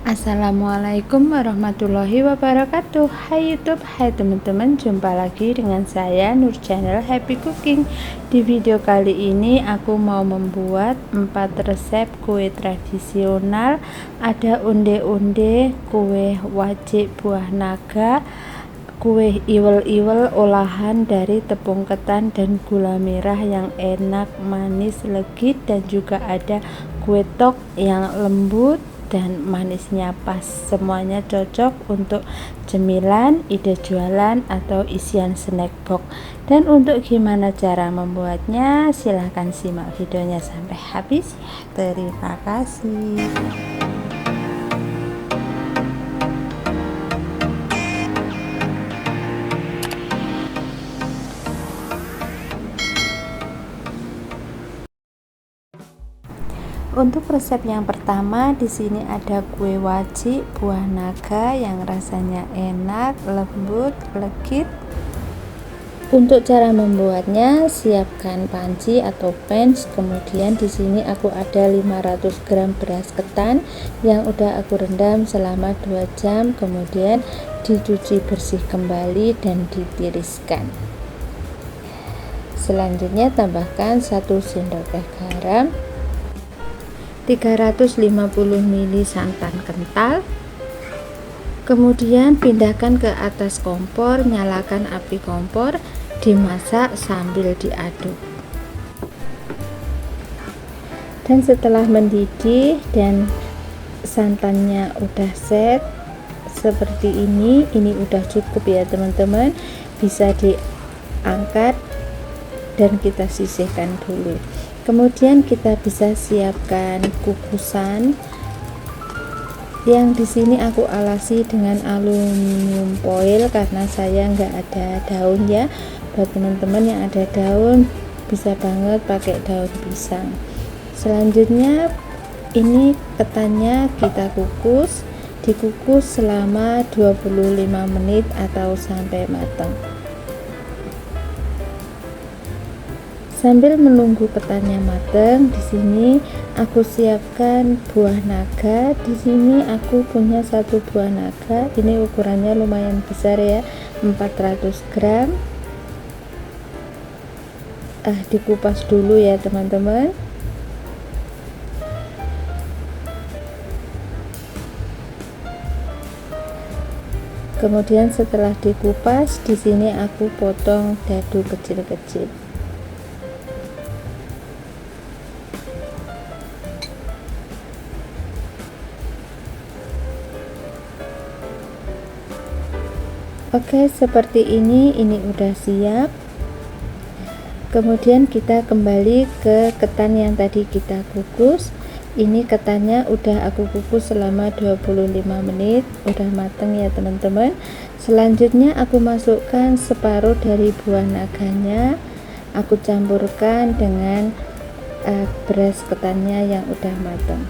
Assalamualaikum warahmatullahi wabarakatuh. Hai YouTube, hai teman-teman, jumpa lagi dengan saya Nur Channel Happy Cooking. Di video kali ini aku mau membuat 4 resep kue tradisional. Ada onde-onde, kue wajik buah naga, kue iwel-iwel olahan dari tepung ketan dan gula merah yang enak, manis, legit, dan juga ada kue tok yang lembut dan manisnya pas. Semuanya cocok untuk cemilan, ide jualan, atau isian snack box. Dan untuk gimana cara membuatnya, silahkan simak videonya sampai habis. Terima kasih. Untuk resep yang pertama, di sini ada kue wajik buah naga yang rasanya enak, lembut, legit. Untuk cara membuatnya, siapkan panci atau pans. Kemudian di sini aku ada 500 gram beras ketan yang udah aku rendam selama 2 jam, kemudian dicuci bersih kembali dan ditiriskan. Selanjutnya tambahkan 1 sendok teh garam, 350 ml santan kental. Kemudian pindahkan ke atas kompor, nyalakan api kompor, dimasak sambil diaduk. Dan setelah mendidih dan santannya udah set seperti ini udah cukup ya teman-teman, bisa diangkat dan kita sisihkan dulu. Kemudian kita bisa siapkan kukusan yang di sini aku alasi dengan aluminium foil karena saya nggak ada daun ya. Buat teman-teman yang ada daun bisa banget pakai daun pisang. Selanjutnya ini ketannya kita kukus, dikukus selama 25 menit atau sampai matang. Sambil menunggu ketannya matang, di sini aku siapkan buah naga. Di sini aku punya 1 buah naga. Ini ukurannya lumayan besar ya, 400 gram. Dikupas dulu ya teman-teman. Kemudian setelah dikupas, di sini aku potong dadu kecil-kecil. Oke, seperti ini udah siap. Kemudian kita kembali ke ketan yang tadi kita kukus. Ini ketannya udah aku kukus selama 25 menit, udah mateng ya teman-teman. Selanjutnya aku masukkan separuh dari buah naganya, aku campurkan dengan beras ketannya yang udah matang.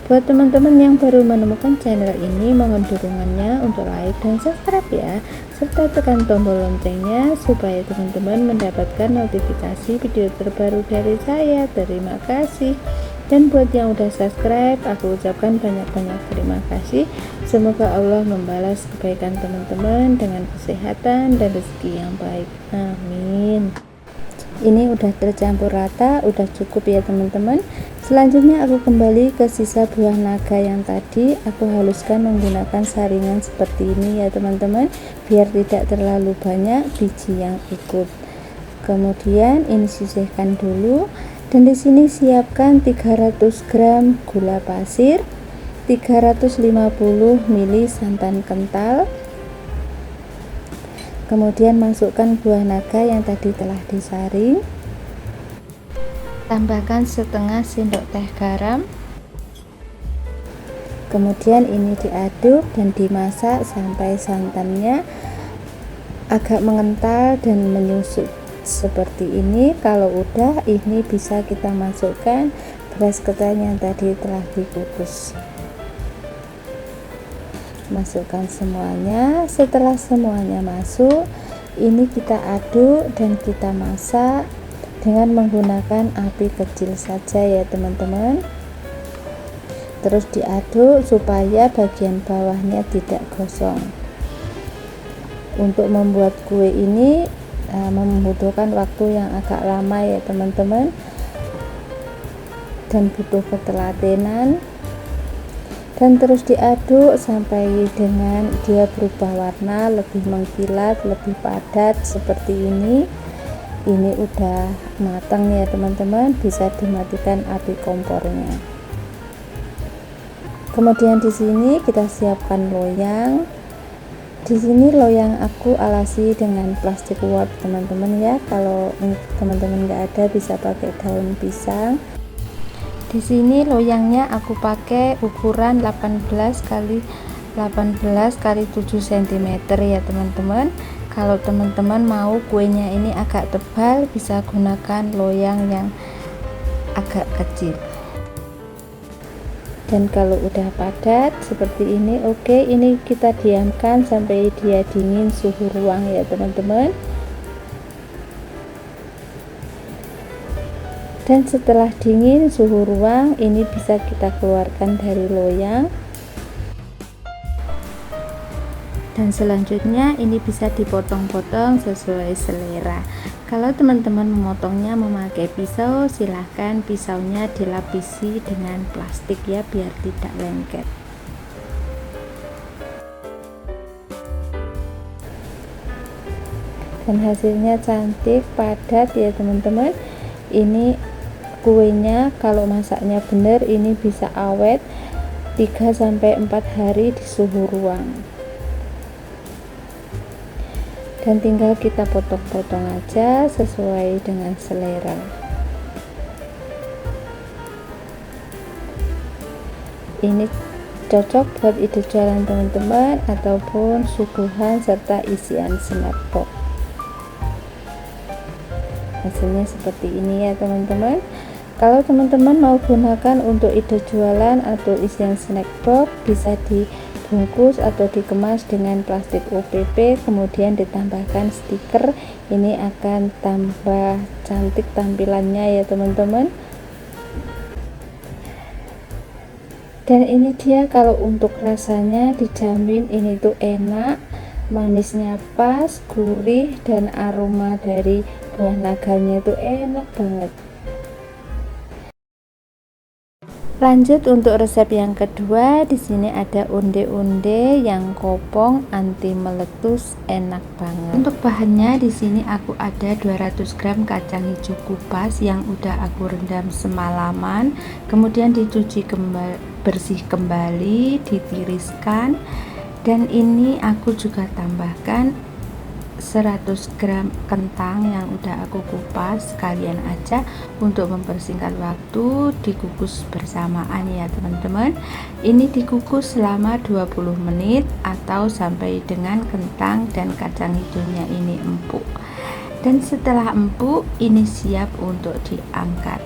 Buat teman-teman yang baru menemukan channel ini, mohon dukungannya untuk like dan subscribe ya, serta tekan tombol loncengnya supaya teman-teman mendapatkan notifikasi video terbaru dari saya. Terima kasih. Dan buat yang udah subscribe, aku ucapkan banyak-banyak terima kasih. Semoga Allah membalas kebaikan teman-teman dengan kesehatan dan rezeki yang baik. Amin. Ini udah tercampur rata, udah cukup ya teman-teman. Selanjutnya aku kembali ke sisa buah naga yang tadi, aku haluskan menggunakan saringan seperti ini ya teman-teman, biar tidak terlalu banyak biji yang ikut. Kemudian ini sisihkan dulu, dan di sini siapkan 300 gram gula pasir, 350 ml santan kental. Kemudian masukkan buah naga yang tadi telah disaring, tambahkan setengah sendok teh garam. Kemudian ini diaduk dan dimasak sampai santannya agak mengental dan menyusut seperti ini. Kalau udah, ini bisa kita masukkan beras ketan yang tadi telah dikukus. Masukkan semuanya. Setelah semuanya masuk, ini kita aduk dan kita masak dengan menggunakan api kecil saja ya teman-teman. terus diaduk supaya bagian bawahnya tidak gosong. Untuk membuat kue ini membutuhkan waktu yang agak lama ya teman-teman, dan butuh ketelatenan, dan terus diaduk sampai dengan dia berubah warna, lebih mengkilat, lebih padat seperti ini. Ini udah matang ya teman-teman, bisa dimatikan api kompornya. Kemudian di sini kita siapkan loyang. Di sini loyang aku alasi dengan plastik wrap teman-teman ya. Kalau teman-teman nggak ada bisa pakai daun pisang. Di sini loyangnya aku pakai ukuran 18 kali 18 kali 7 cm ya teman-teman. Kalau teman-teman mau kuenya ini agak tebal, bisa gunakan loyang yang agak kecil. Dan kalau udah padat seperti ini, oke, ini kita diamkan sampai dia dingin suhu ruang ya teman-teman. Dan setelah dingin suhu ruang, ini bisa kita keluarkan dari loyang. Dan selanjutnya ini bisa dipotong-potong sesuai selera. Kalau teman-teman memotongnya memakai pisau, silahkan pisaunya dilapisi dengan plastik ya, biar tidak lengket. Dan hasilnya cantik, padat ya teman-teman. Ini kuenya kalau masaknya benar ini bisa awet 3-4 hari di suhu ruang. Dan tinggal kita potong-potong aja sesuai dengan selera. Ini cocok buat ide jualan teman-teman ataupun suguhan serta isian snack box. Hasilnya seperti ini ya teman-teman. Kalau teman-teman mau gunakan untuk ide jualan atau isian snack box, bisa dibungkus atau dikemas dengan plastik OPP, kemudian ditambahkan stiker. Ini akan tambah cantik tampilannya ya teman-teman. Dan ini dia, kalau untuk rasanya dijamin ini tuh enak, manisnya pas, gurih, dan aroma dari buah naganya itu enak banget. Lanjut untuk resep yang kedua. Di sini ada onde-onde yang kopong anti meletus, enak banget. Untuk bahannya di sini aku ada 200 gram kacang hijau kupas yang udah aku rendam semalaman, kemudian dicuci bersih kembali, ditiriskan. Dan ini aku juga tambahkan 100 gram kentang yang udah aku kupas sekalian aja untuk mempersingkat waktu, dikukus bersamaan ya teman-teman. Ini dikukus selama 20 menit atau sampai dengan kentang dan kacang hijaunya ini empuk. Dan setelah empuk, ini siap untuk diangkat.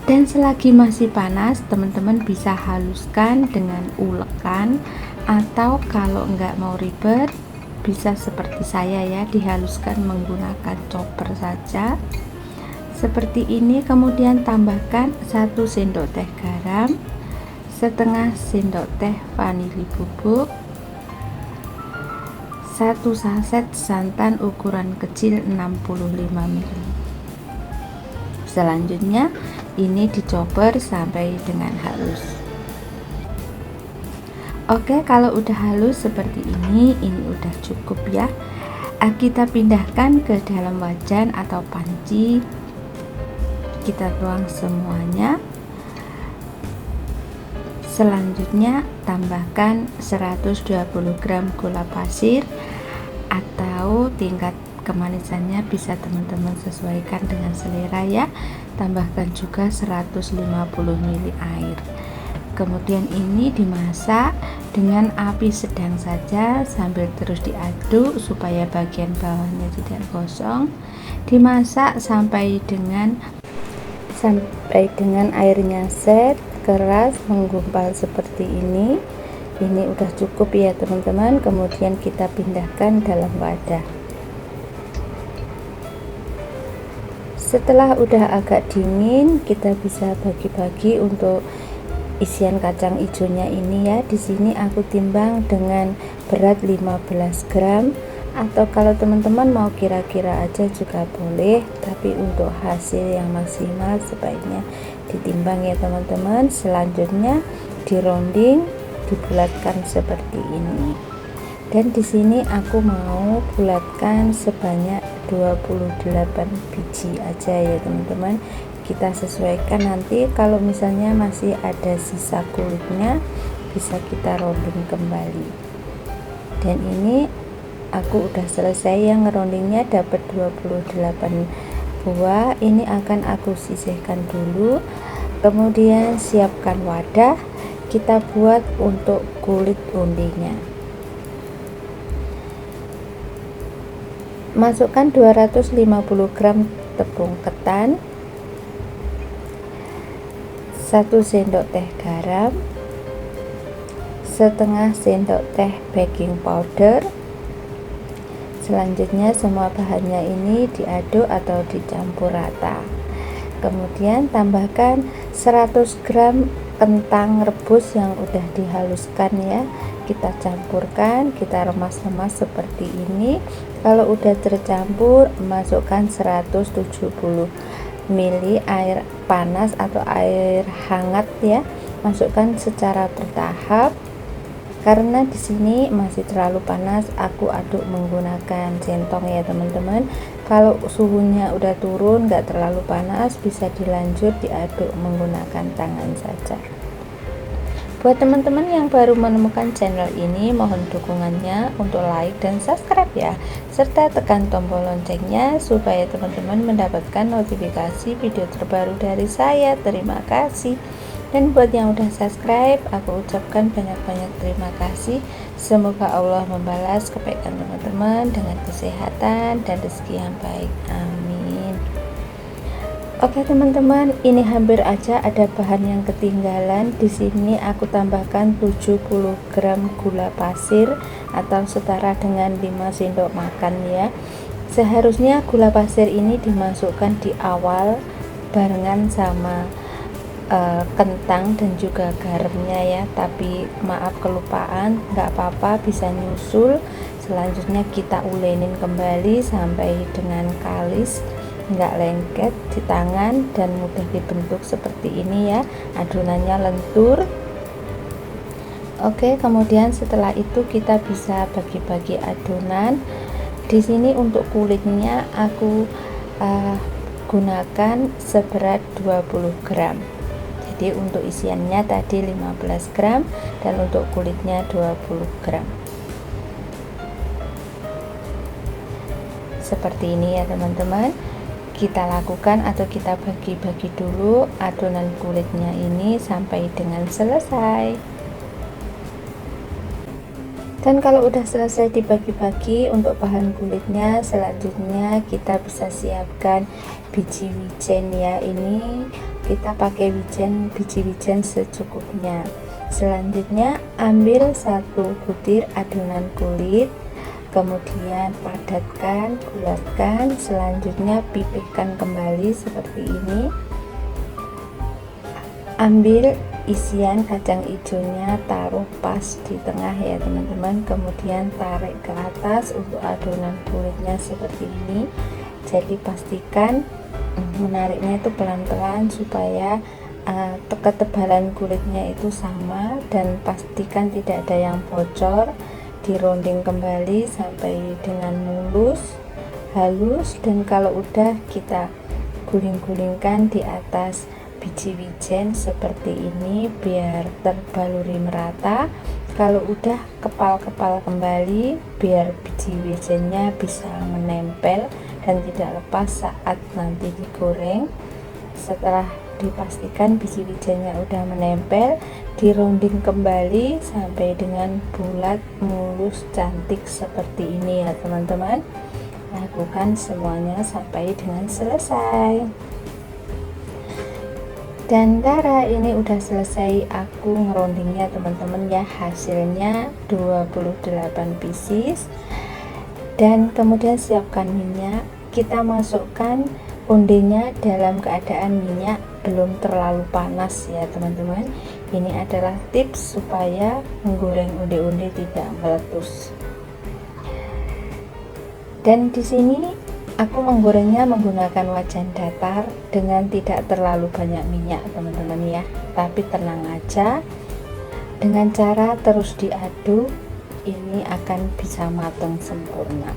Dan selagi masih panas, teman-teman bisa haluskan dengan ulekan, atau kalau enggak mau ribet bisa seperti saya ya, dihaluskan menggunakan chopper saja seperti ini. Kemudian tambahkan 1 sendok teh garam, setengah sendok teh vanili bubuk, 1 saset santan ukuran kecil 65 ml. Selanjutnya ini dicoper sampai dengan halus. Oke, kalau udah halus seperti ini udah cukup ya. Kita pindahkan ke dalam wajan atau panci. Kita tuang semuanya. Selanjutnya tambahkan 120 gram gula pasir, atau tingkat kemanisannya bisa teman-teman sesuaikan dengan selera ya. Tambahkan juga 150 ml air. Kemudian ini dimasak dengan api sedang saja sambil terus diaduk supaya bagian bawahnya tidak gosong. Dimasak sampai dengan airnya set, keras, menggumpal seperti ini. Ini udah cukup ya teman-teman. Kemudian kita pindahkan dalam wadah. Setelah udah agak dingin, kita bisa bagi-bagi untuk isian kacang hijaunya ini ya. Di sini aku timbang dengan berat 15 gram, atau kalau teman-teman mau kira-kira aja juga boleh, tapi untuk hasil yang maksimal sebaiknya ditimbang ya teman-teman. Selanjutnya dironding, dibulatkan seperti ini. Dan di sini aku mau bulatkan sebanyak 28 biji aja ya teman-teman. Kita sesuaikan, nanti kalau misalnya masih ada sisa kulitnya bisa kita ronding kembali. Dan ini aku udah selesai yang ngerondingnya, dapat 28 buah. Ini akan aku sisihkan dulu, kemudian siapkan wadah, kita buat untuk kulit undinya. Masukkan 250 gram tepung ketan, 1 sendok teh garam, setengah sendok teh baking powder. Selanjutnya semua bahannya ini diaduk atau dicampur rata. Kemudian tambahkan 100 gram kentang rebus yang udah dihaluskan ya. Kita campurkan, kita remas-remas seperti ini. Kalau udah tercampur, masukkan 170 ml air panas atau air hangat ya. Masukkan secara bertahap. Karena di sini masih terlalu panas, aku aduk menggunakan centong ya teman-teman. Kalau suhunya udah turun, nggak terlalu panas, bisa dilanjut diaduk menggunakan tangan saja. Buat teman-teman yang baru menemukan channel ini, mohon dukungannya untuk like dan subscribe ya, serta tekan tombol loncengnya supaya teman-teman mendapatkan notifikasi video terbaru dari saya. Terima kasih. Dan buat yang udah subscribe, aku ucapkan banyak-banyak terima kasih. Semoga Allah membalas kebaikan teman-teman dengan kesehatan dan rezeki yang baik. Amin. Oke teman-teman, ini hampir aja ada bahan yang ketinggalan. Di sini aku tambahkan 70 gram gula pasir atau setara dengan 5 sendok makan ya. Seharusnya gula pasir ini dimasukkan di awal barengan sama kentang dan juga garamnya ya, tapi maaf kelupaan, nggak apa-apa, bisa nyusul. Selanjutnya kita ulenin kembali sampai dengan kalis, nggak lengket di tangan dan mudah dibentuk seperti ini ya, adonannya lentur. Oke, kemudian setelah itu kita bisa bagi-bagi adonan. Di sini untuk kulitnya aku gunakan seberat 20 gram. Jadi untuk isiannya tadi 15 gram dan untuk kulitnya 20 gram. Seperti ini ya teman-teman. Kita lakukan atau kita bagi-bagi dulu adonan kulitnya ini sampai dengan selesai. Dan kalau udah selesai dibagi-bagi untuk bahan kulitnya, selanjutnya kita bisa siapkan biji wijen ya. Ini kita pakai biji wijen secukupnya. Selanjutnya ambil 1 butir adonan kulit, kemudian padatkan, bulatkan, selanjutnya pipihkan kembali seperti ini. Ambil isian kacang hijaunya, taruh pas di tengah ya teman-teman, kemudian tarik ke atas untuk adonan kulitnya seperti ini. Jadi pastikan menariknya itu pelan-pelan supaya ketebalan kulitnya itu sama, dan pastikan tidak ada yang bocor. Dironding kembali sampai dengan mulus, halus, dan kalau udah kita guling-gulingkan di atas biji wijen seperti ini biar terbaluri merata. Kalau udah kepal-kepal kembali biar biji wijennya bisa menempel dan tidak lepas saat nanti digoreng. Setelah dipastikan biji wijennya udah menempel, dironding kembali sampai dengan bulat, mulus, cantik seperti ini ya teman-teman. Lakukan semuanya sampai dengan selesai. Dan Tara, ini udah selesai aku ngerondingnya teman-teman ya, hasilnya 28 pieces. Dan kemudian siapkan minyak, kita masukkan Undinya dalam keadaan minyak belum terlalu panas ya teman-teman. Ini adalah tips supaya menggoreng undi-undi tidak meletus. Dan di sini aku menggorengnya menggunakan wajan datar dengan tidak terlalu banyak minyak teman-teman ya. Tapi tenang aja, dengan cara terus diaduk ini akan bisa matang sempurna.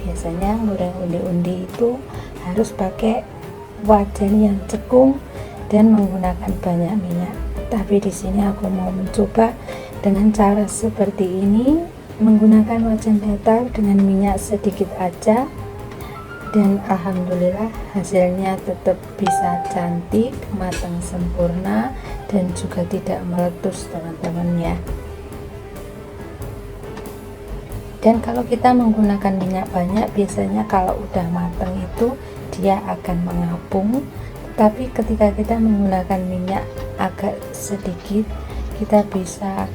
Biasanya goreng undi-undi itu harus pakai wajan yang cekung dan menggunakan banyak minyak. Tapi di sini aku mau mencoba dengan cara seperti ini, menggunakan wajan datar dengan minyak sedikit aja, dan alhamdulillah hasilnya tetap bisa cantik, matang sempurna, dan juga tidak meletus teman-teman ya. Dan kalau kita menggunakan minyak banyak, biasanya kalau udah matang itu dia akan mengapung. Tapi ketika kita menggunakan minyak agak sedikit, kita bisa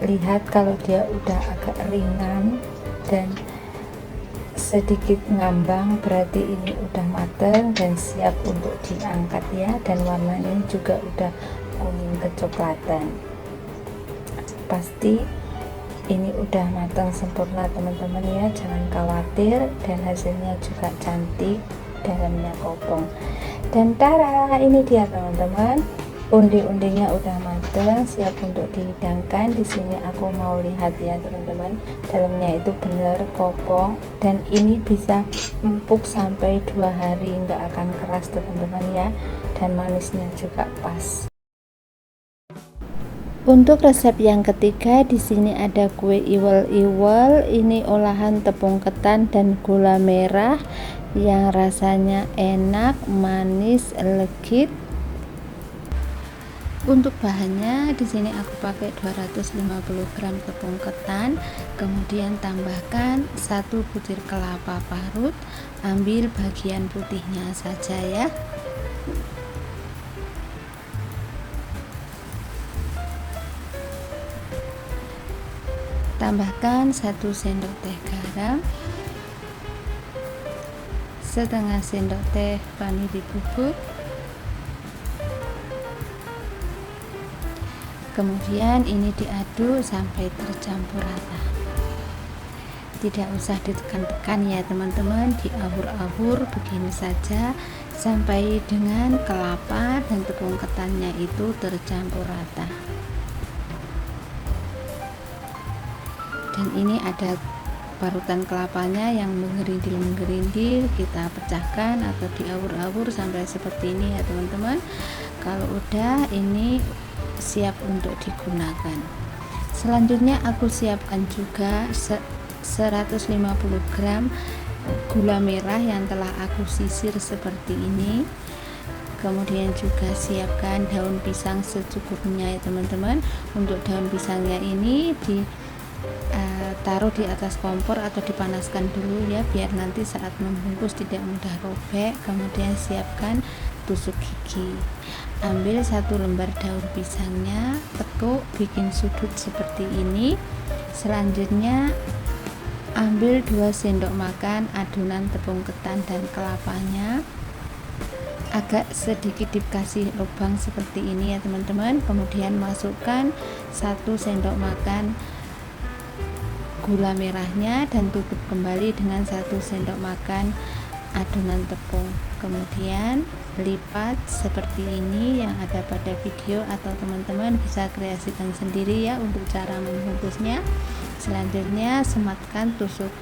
lihat kalau dia udah agak ringan dan sedikit ngambang, berarti ini udah matang dan siap untuk diangkat ya. Dan warnanya juga udah kuning kecoklatan. Pasti ini udah matang sempurna teman-teman ya, jangan khawatir, dan hasilnya juga cantik, dalamnya kopong. Dan tara, ini dia teman-teman, undi-undinya udah matang, siap untuk dihidangkan. Di sini aku mau lihat ya teman-teman, dalamnya itu bener kopong, dan ini bisa empuk sampai 2 hari, nggak akan keras teman-teman ya, dan manisnya juga pas. Untuk resep yang ketiga, di sini ada kue iwel-iwel. Ini olahan tepung ketan dan gula merah yang rasanya enak, manis, legit. Untuk bahannya di sini aku pakai 250 gram tepung ketan, kemudian tambahkan 1 butir kelapa parut. Ambil bagian putihnya saja ya. Tambahkan 1 sendok teh garam, setengah sendok teh vanili bubuk, kemudian ini diaduk sampai tercampur rata. Tidak usah ditekan-tekan ya teman-teman, diabur-abur begini saja sampai dengan kelapa dan tepung ketannya itu tercampur rata. Dan ini ada parutan kelapanya yang menggerindil, kita pecahkan atau diawur-awur sampai seperti ini ya teman-teman. Kalau udah, ini siap untuk digunakan. Selanjutnya aku siapkan juga 150 gram gula merah yang telah aku sisir seperti ini. Kemudian juga siapkan daun pisang secukupnya ya teman-teman. Untuk daun pisangnya ini taruh di atas kompor atau dipanaskan dulu ya, biar nanti saat membungkus tidak mudah robek. Kemudian siapkan tusuk gigi. Ambil 1 lembar daun pisangnya, tekuk, bikin sudut seperti ini. Selanjutnya ambil 2 sendok makan adonan tepung ketan dan kelapanya, agak sedikit dikasih lubang seperti ini ya teman-teman. Kemudian masukkan 1 sendok makan gula merahnya dan tutup kembali dengan 1 sendok makan adonan tepung. Kemudian lipat seperti ini yang ada pada video, atau teman-teman bisa kreasikan sendiri ya untuk cara membungkusnya. Selanjutnya sematkan tusuk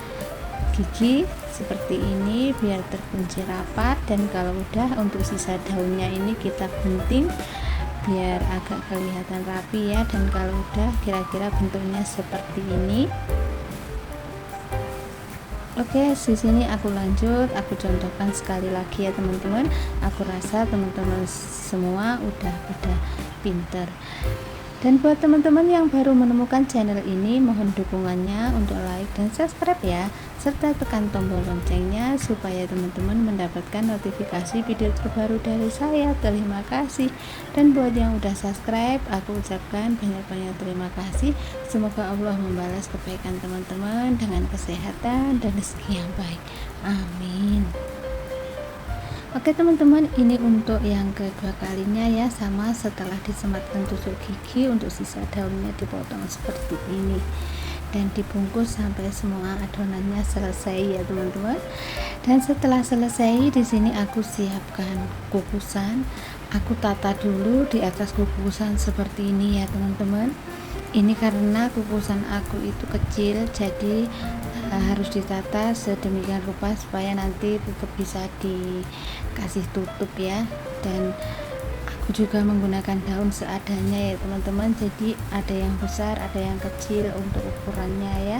gigi seperti ini biar terkunci rapat, dan kalau udah, untuk sisa daunnya ini kita gunting biar agak kelihatan rapi ya. Dan kalau udah, kira-kira bentuknya seperti ini. Oke, di sini aku lanjut, aku contohkan sekali lagi ya teman-teman. Aku rasa teman-teman semua udah pinter. Dan buat teman-teman yang baru menemukan channel ini, mohon dukungannya untuk like dan subscribe ya, serta tekan tombol loncengnya supaya teman-teman mendapatkan notifikasi video terbaru dari saya. Terima kasih. Dan buat yang udah subscribe, aku ucapkan banyak-banyak terima kasih. Semoga Allah membalas kebaikan teman-teman dengan kesehatan dan rezeki yang baik. Amin. Oke teman-teman, ini untuk yang kedua kalinya ya, sama setelah disematkan tusuk gigi, untuk sisa daunnya dipotong seperti ini dan dibungkus sampai semua adonannya selesai ya teman-teman. Dan setelah selesai, di sini aku siapkan kukusan. Aku tata dulu di atas kukusan seperti ini ya teman-teman. Ini karena kukusan aku itu kecil, jadi harus ditata sedemikian rupa supaya nanti tetap bisa dikasih tutup ya. Dan aku juga menggunakan daun seadanya ya teman-teman, jadi ada yang besar ada yang kecil untuk ukurannya ya.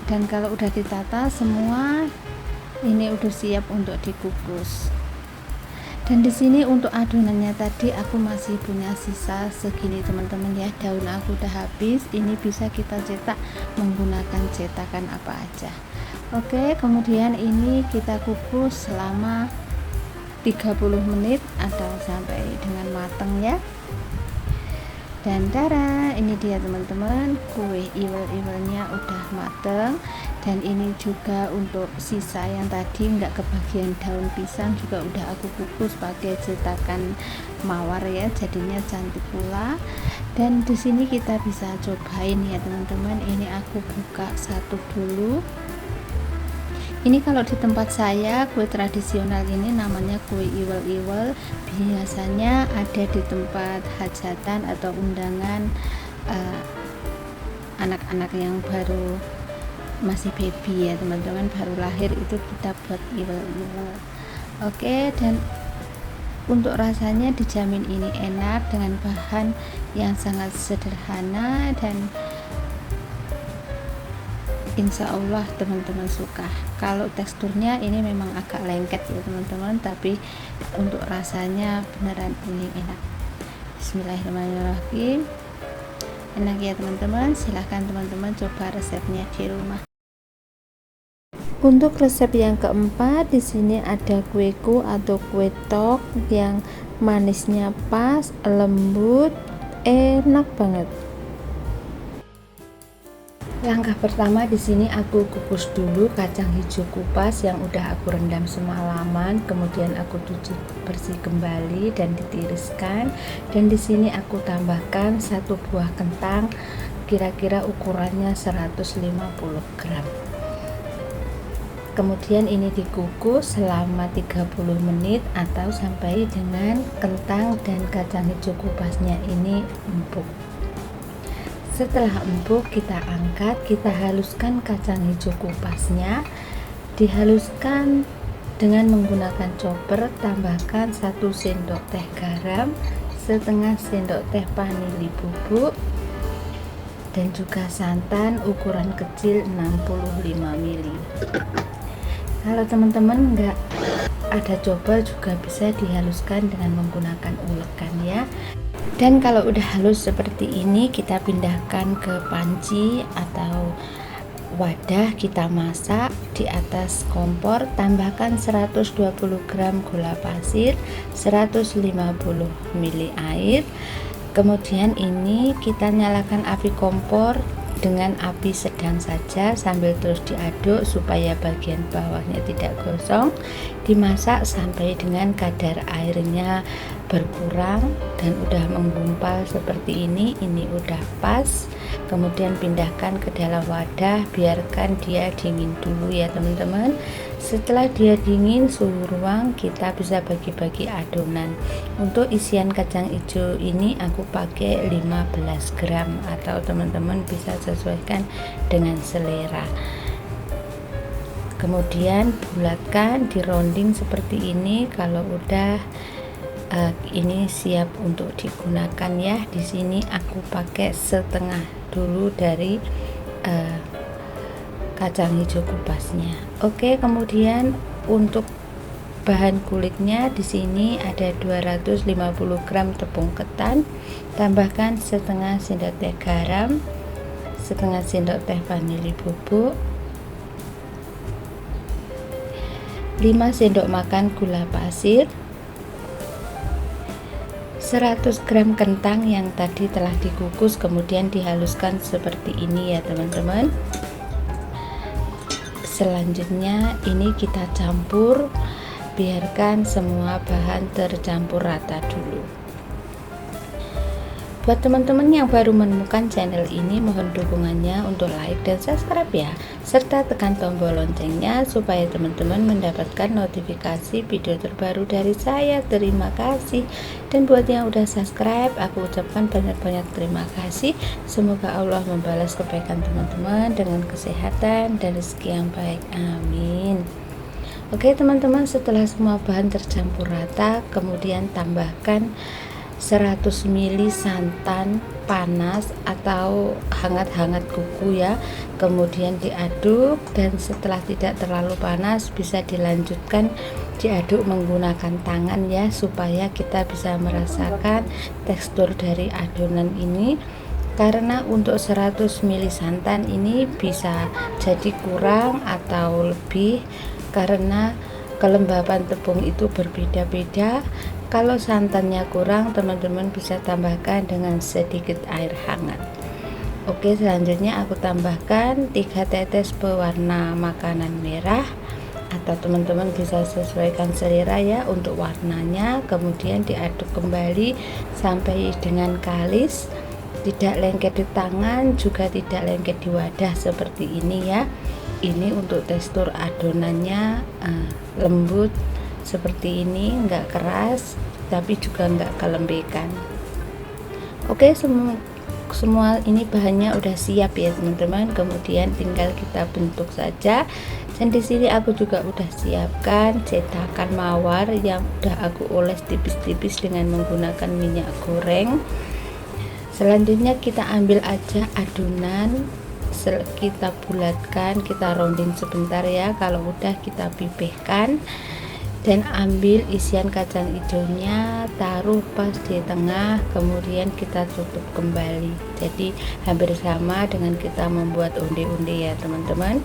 Dan kalau udah ditata semua, ini udah siap untuk dikukus. Dan di sini untuk adonannya tadi aku masih punya sisa segini teman-teman ya, daun aku udah habis. Ini bisa kita cetak menggunakan cetakan apa aja. Oke, kemudian ini kita kukus selama 30 menit atau sampai dengan matang ya. Dan darah, ini dia teman-teman, kue iwel-iwelnya udah mateng. Dan ini juga untuk sisa yang tadi nggak kebagian daun pisang juga udah aku kukus pakai cetakan mawar ya, jadinya cantik pula. Dan di sini kita bisa cobain ya teman-teman. Ini aku buka satu dulu. Ini kalau di tempat saya kue tradisional ini namanya kue iwel-iwel, biasanya ada di tempat hajatan atau undangan anak-anak yang baru masih baby ya teman-teman, baru lahir itu kita buat iwel-iwel. Oke, dan untuk rasanya dijamin ini enak dengan bahan yang sangat sederhana dan insya Allah teman-teman suka. Kalau teksturnya ini memang agak lengket ya teman-teman, tapi untuk rasanya beneran ini enak. Bismillahirrahmanirrahim. Enak ya teman-teman, silahkan teman-teman coba resepnya di rumah. Untuk resep yang keempat, di sini ada kueku atau kue tok yang manisnya pas, lembut, enak banget. Langkah pertama di sini aku kukus dulu kacang hijau kupas yang udah aku rendam semalaman, kemudian aku cuci bersih kembali dan ditiriskan. Dan di sini aku tambahkan satu buah kentang, kira-kira ukurannya 150 gram. Kemudian ini dikukus selama 30 menit atau sampai dengan kentang dan kacang hijau kupasnya ini empuk. Setelah empuk kita angkat, kita haluskan kacang hijau kupasnya, dihaluskan dengan menggunakan chopper. Tambahkan 1 sendok teh garam, setengah sendok teh vanili bubuk, dan juga santan ukuran kecil 65 ml. Kalau teman-teman nggak ada chopper juga bisa dihaluskan dengan menggunakan ulekan ya. Dan kalau udah halus seperti ini, kita pindahkan ke panci atau wadah, kita masak di atas kompor. Tambahkan 120 gram gula pasir, 150 ml air. Kemudian ini kita nyalakan api kompor dengan api sedang saja sambil terus diaduk supaya bagian bawahnya tidak gosong. Dimasak sampai dengan kadar airnya berkurang dan udah menggumpal seperti ini udah pas. Kemudian pindahkan ke dalam wadah, biarkan dia dingin dulu ya teman-teman. Setelah dia dingin suhu ruang, kita bisa bagi-bagi adonan. Untuk isian kacang hijau ini aku pakai 15 gram atau teman-teman bisa sesuaikan dengan selera. Kemudian bulatkan, dironding seperti ini. Kalau udah ini siap untuk digunakan ya. Di sini aku pakai setengah dulu dari kacang hijau kupasnya. Oke, kemudian untuk bahan kulitnya di sini ada 250 gram tepung ketan. Tambahkan setengah sendok teh garam, setengah sendok teh vanili bubuk, 5 sendok makan gula pasir, 100 gram kentang yang tadi telah dikukus kemudian dihaluskan seperti ini ya teman-teman. Selanjutnya ini kita campur biarkan semua bahan tercampur rata dulu. Buat teman-teman yang baru menemukan channel ini, mohon dukungannya untuk like dan subscribe ya, serta tekan tombol loncengnya supaya teman-teman mendapatkan notifikasi video terbaru dari saya. Terima kasih. Dan buat yang udah subscribe, aku ucapkan banyak-banyak terima kasih. Semoga Allah membalas kebaikan teman-teman dengan kesehatan dan rezeki yang baik. Amin. Oke teman-teman, setelah semua bahan tercampur rata, kemudian tambahkan 100 ml santan panas atau hangat-hangat kuku ya, kemudian diaduk, dan setelah tidak terlalu panas bisa dilanjutkan diaduk menggunakan tangan ya, supaya kita bisa merasakan tekstur dari adonan ini. Karena untuk 100 ml santan ini bisa jadi kurang atau lebih karena kelembapan tepung itu berbeda-beda. Kalau santannya kurang, teman-teman bisa tambahkan dengan sedikit air hangat. Oke, selanjutnya aku tambahkan 3 tetes pewarna makanan merah, atau teman-teman bisa sesuaikan selera ya untuk warnanya. Kemudian diaduk kembali sampai dengan kalis, tidak lengket di tangan, juga tidak lengket di wadah seperti ini ya. Ini untuk tekstur adonannya lembut seperti ini, enggak keras tapi juga enggak kelembekan. Oke, semua ini bahannya udah siap ya teman-teman, kemudian tinggal kita bentuk saja. Dan di sini aku juga udah siapkan cetakan mawar yang udah aku oles tipis-tipis dengan menggunakan minyak goreng. Selanjutnya kita ambil aja adonan, kita bulatkan, kita rounding sebentar ya. Kalau udah kita pipihkan dan ambil isian kacang hijaunya, taruh pas di tengah, kemudian kita tutup kembali. Jadi hampir sama dengan kita membuat onde-onde ya teman-teman.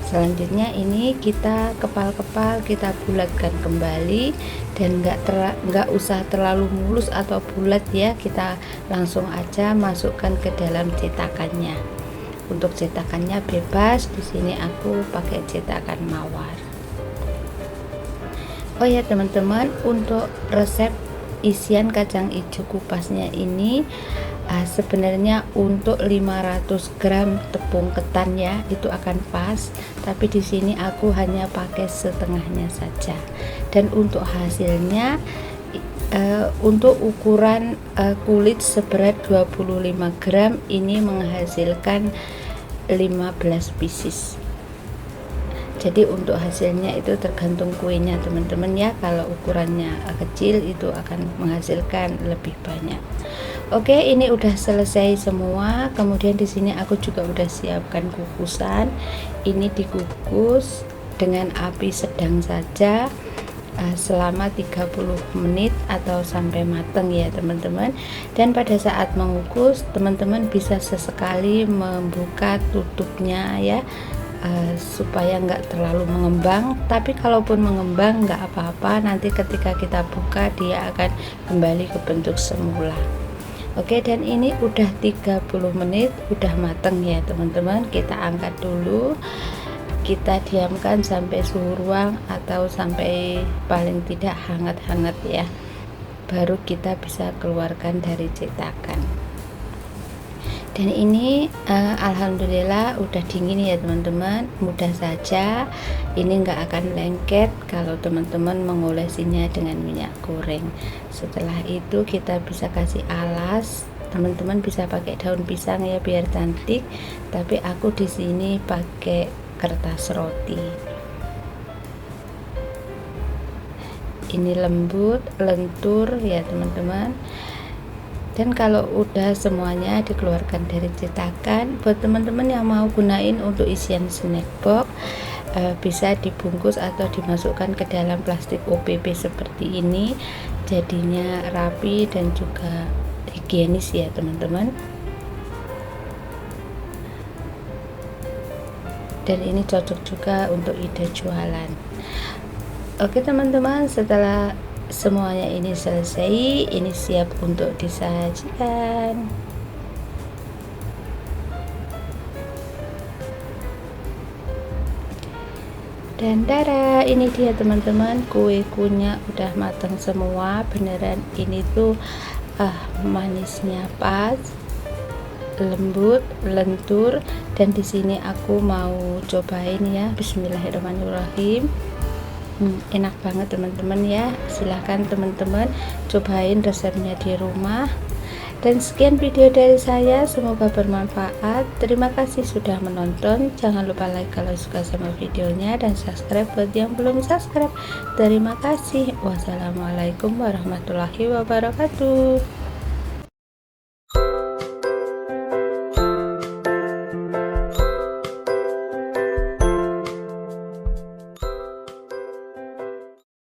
Selanjutnya ini kita kepal-kepal, kita bulatkan kembali, dan nggak usah terlalu mulus atau bulat ya, kita langsung aja masukkan ke dalam cetakannya. Untuk cetakannya bebas, di sini aku pakai cetakan mawar. Oh ya teman-teman, untuk resep isian kacang hijau kupasnya ini sebenarnya untuk 500 gram tepung ketan ya, itu akan pas, tapi di sini aku hanya pakai setengahnya saja. Dan untuk hasilnya untuk ukuran kulit seberat 25 gram ini menghasilkan 15 pieces. Jadi untuk hasilnya itu tergantung kuenya teman-teman ya. Kalau ukurannya kecil itu akan menghasilkan lebih banyak. Oke, ini udah selesai semua. Kemudian di sini aku juga udah siapkan kukusan. Ini dikukus dengan api sedang saja selama 30 menit atau sampai matang ya teman-teman. Dan pada saat mengukus, teman-teman bisa sesekali membuka tutupnya ya, supaya nggak terlalu mengembang. Tapi kalaupun mengembang nggak apa-apa, nanti ketika kita buka dia akan kembali ke bentuk semula. Oke, dan ini udah 30 menit udah mateng ya teman-teman. Kita angkat dulu, kita diamkan sampai suhu ruang atau sampai paling tidak hangat-hangat ya, baru kita bisa keluarkan dari cetakan. Dan ini alhamdulillah udah dingin ya teman-teman, mudah saja, ini nggak akan lengket kalau teman-teman mengolesinya dengan minyak goreng. Setelah itu kita bisa kasih alas, teman-teman bisa pakai daun pisang ya biar cantik, tapi aku di sini pakai kertas roti. Ini lembut, lentur ya teman-teman. Dan kalau udah semuanya dikeluarkan dari cetakan, buat teman-teman yang mau gunain untuk isian snack box, bisa dibungkus atau dimasukkan ke dalam plastik OPP seperti ini, jadinya rapi dan juga higienis ya teman-teman. Dan ini cocok juga untuk ide jualan. Oke teman-teman, setelah semuanya ini selesai, ini siap untuk disajikan. Dan tada, ini dia teman-teman, kuenya udah matang semua. Beneran ini tuh manisnya pas, lembut, lentur. Dan di sini aku mau cobain ya. Bismillahirrahmanirrahim. Enak banget teman-teman ya. Silahkan teman-teman cobain resepnya di rumah. Dan sekian video dari saya, semoga bermanfaat. Terima kasih sudah menonton. Jangan lupa like kalau suka sama videonya, dan subscribe buat yang belum subscribe. Terima kasih. Wassalamualaikum warahmatullahi wabarakatuh.